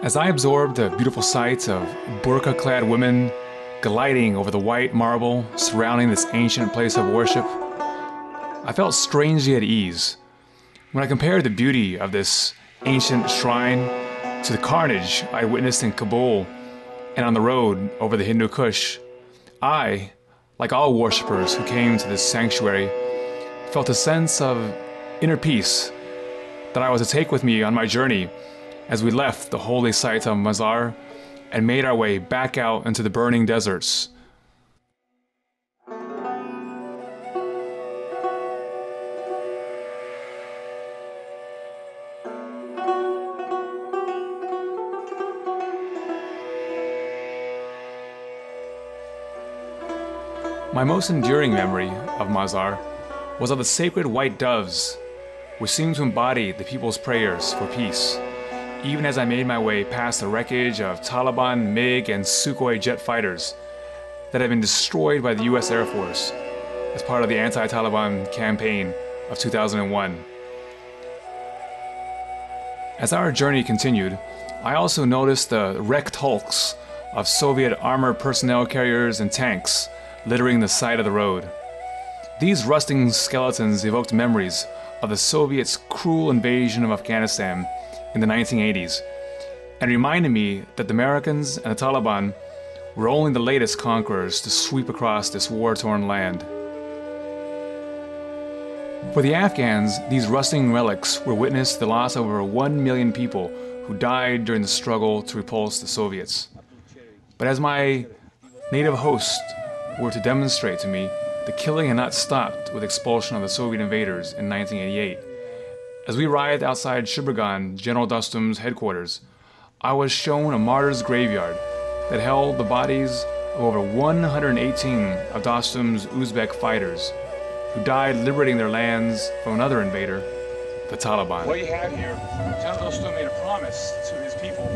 As I absorbed the beautiful sights of burqa-clad women gliding over the white marble surrounding this ancient place of worship, I felt strangely at ease. When I compared the beauty of this ancient shrine to the carnage I witnessed in Kabul and on the road over the Hindu Kush, I, like all worshippers who came to this sanctuary, felt a sense of inner peace that I was to take with me on my journey as we left the holy site of Mazar and made our way back out into the burning deserts. My most enduring memory of Mazar was of the sacred white doves, which seemed to embody the people's prayers for peace, even as I made my way past the wreckage of Taliban MiG and Sukhoi jet fighters that had been destroyed by the US Air Force as part of the anti-Taliban campaign of 2001. As our journey continued, I also noticed the wrecked hulks of Soviet armored personnel carriers and tanks littering the side of the road. These rusting skeletons evoked memories of the Soviets' cruel invasion of Afghanistan in the 1980s, and reminded me that the Americans and the Taliban were only the latest conquerors to sweep across this war-torn land. For the Afghans, these rusting relics were witness to the loss of over 1 million people who died during the struggle to repulse the Soviets. But as my native host were to demonstrate to me, the killing had not stopped with the expulsion of the Soviet invaders in 1988. As we arrived outside Shibregan, General Dostum's headquarters, I was shown a martyr's graveyard that held the bodies of over 118 of Dostum's Uzbek fighters who died liberating their lands from another invader, the Taliban. What you have here, General Dostum made a promise to his people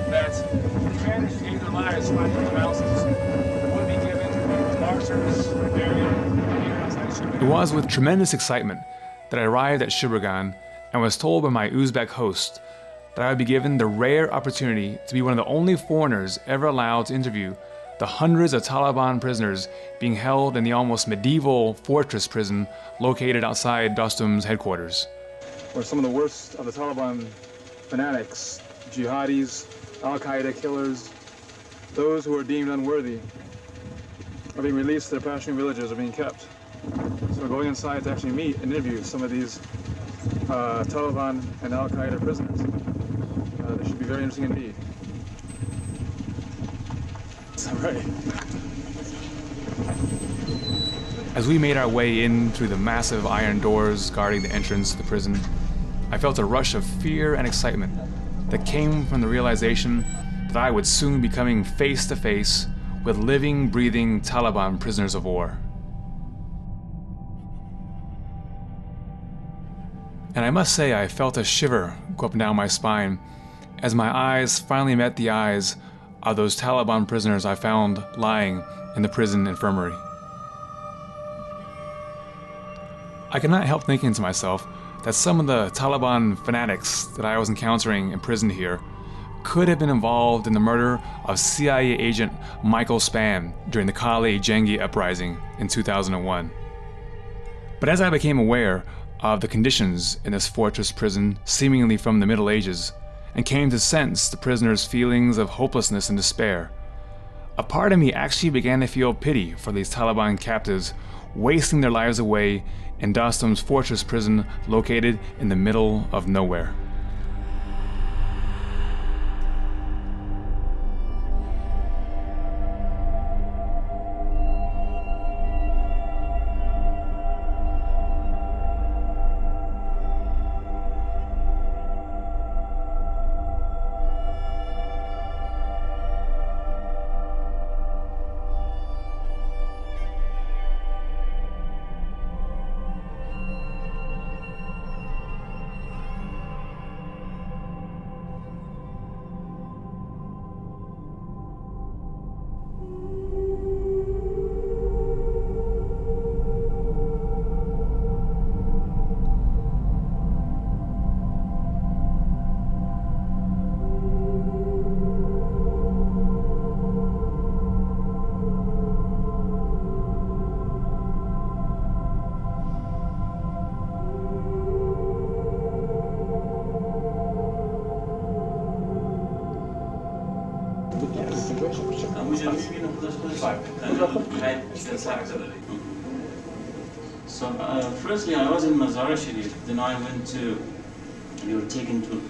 that if the invaders gave their lives fighting for the mountains, would be given martyrs, burial, outside Shibregan. It was with tremendous excitement that I arrived at Shibregan and was told by my Uzbek host that I would be given the rare opportunity to be one of the only foreigners ever allowed to interview the hundreds of Taliban prisoners being held in the almost medieval fortress prison located outside Dostum's headquarters. Where some of the worst of the Taliban fanatics, jihadis, al-Qaeda killers, those who are deemed unworthy, are being released to their Pashtun villages, are being kept. So we're going inside to actually meet and interview some of these Taliban and al-Qaeda prisoners. This should be very interesting indeed. All right. As we made our way in through the massive iron doors guarding the entrance to the prison, I felt a rush of fear and excitement that came from the realization that I would soon be coming face to face with living, breathing Taliban prisoners of war. And I must say I felt a shiver go up and down my spine as my eyes finally met the eyes of those Taliban prisoners I found lying in the prison infirmary. I could not help thinking to myself that some of the Taliban fanatics that I was encountering imprisoned here could have been involved in the murder of CIA agent Michael Spann during the Kali-Janggi uprising in 2001. But as I became aware of the conditions in this fortress prison seemingly from the Middle Ages, and came to sense the prisoners' feelings of hopelessness and despair, a part of me actually began to feel pity for these Taliban captives wasting their lives away in Dostum's fortress prison located in the middle of nowhere. So firstly I was in Mazar Sharif, then I went to, we were taken to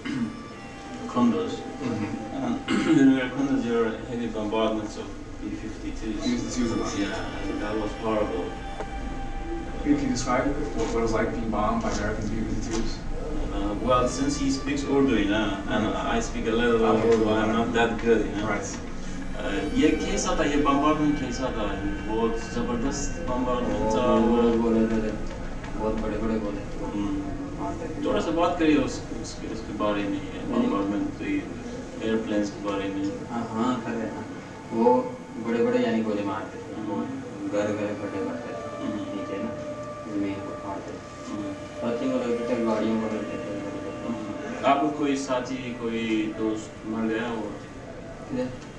Kunduz. And when we were in Kunduz there were heavy bombardments of B-52s. Yeah, and that was horrible. Can you describe what it was like being bombed by American B-52s? Well, since he speaks Urdu, you know, and I speak a little Urdu, I'm not that good, you know. Right. ये कैसा था, ये bombardment कैसा था, बहुत ज़बरदस्त bombardment था, बहुत बड़े-बड़े गोले। थोड़ा सा बात करिए उसके बारे में, bombardment के airplanes के बारे में। हाँ कर रहे हैं। वो बड़े-बड़े यानी गोले मारते थे, घर-घर फटे करते थे, नीचे ना जमीन को फाड़ते थे। साथी को लगता था गाड़ियों को लगते थे। आपको कोई साथी, कोई दोस्त मर गया हो?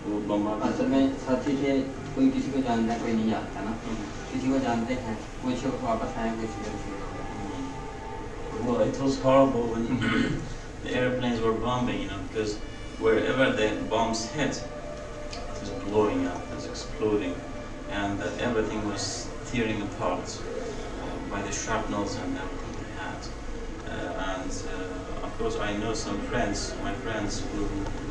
वो बम्बार्ड असल में साथी थे, कोई किसी को जानता कोई नहीं जानता ना, किसी को जानते हैं, कुछ वापस आए, कुछ Well, it was horrible when the airplanes were bombing, you know, because wherever the bombs hit, it was blowing up, it was exploding, and everything was tearing apart by the shrapnels and everything they had. Of course, I know some friends, my friends who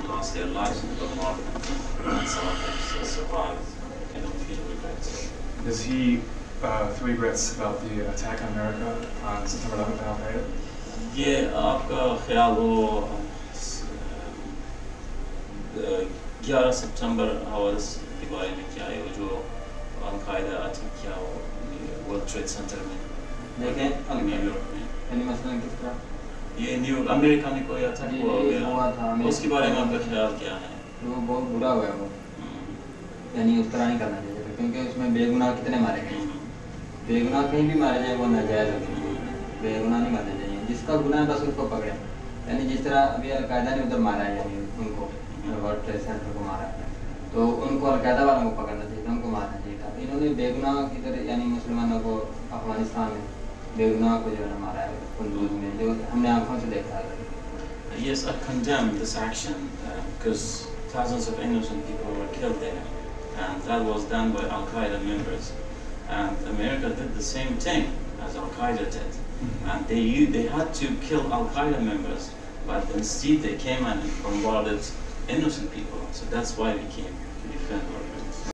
lost their lives in the bombardment, and some of them still survived. I don't feel regrets. Does he feel regrets about the attack on America on September 11th at Al-Qaeda? ये आपका ख्याल हो 11 सितंबर आवाज़ के बारे में क्या है, वो जो अल-कायदा अटैक किया वर्ल्ड ट्रेड सेंटर में, देखें न्यूयॉर्क में, यानी मसलन किस तरह ये न्यूयॉर्क अमेरिका में कोई अटैक हुआ था, उसके बारे में आपका ख्याल क्या है? वो बहुत बुरा हुआ है वो, यानी उस तरह नहीं करना चाहिए, क्योंकि उसमें बेगुनाह कितने मारे गए, बेगुनाह कहीं भी मारे जाए वो नाजायज़ होती है, बेगुनाह नहीं मारने चाहिए, जिसका गुनाह है बस उसको पकड़े, यानी जिस तरह अभी अल-कायदा ने उधर मारा है, यानी उनको वर्ल्ड ट्रेड सेंटर को मारा है, तो उनको अल-कायदा वालों को पकड़ना चाहिए था, उनको मारना चाहिए था। इन्होंने बेगुनाह की तरह यानी मुसलमानों को अफगानिस्तान में बेगुनाह को जो है मारा है कुंदूज में, जो हमने आंखों से देखा है। Yes, I condemn this action because thousands of innocent people were killed there, and that was done by Al-Qaeda members. And America did the same thing as Al-Qaeda did, and they had to kill Al-Qaeda members, but instead they came and bombarded innocent people. So that's why we came to defend our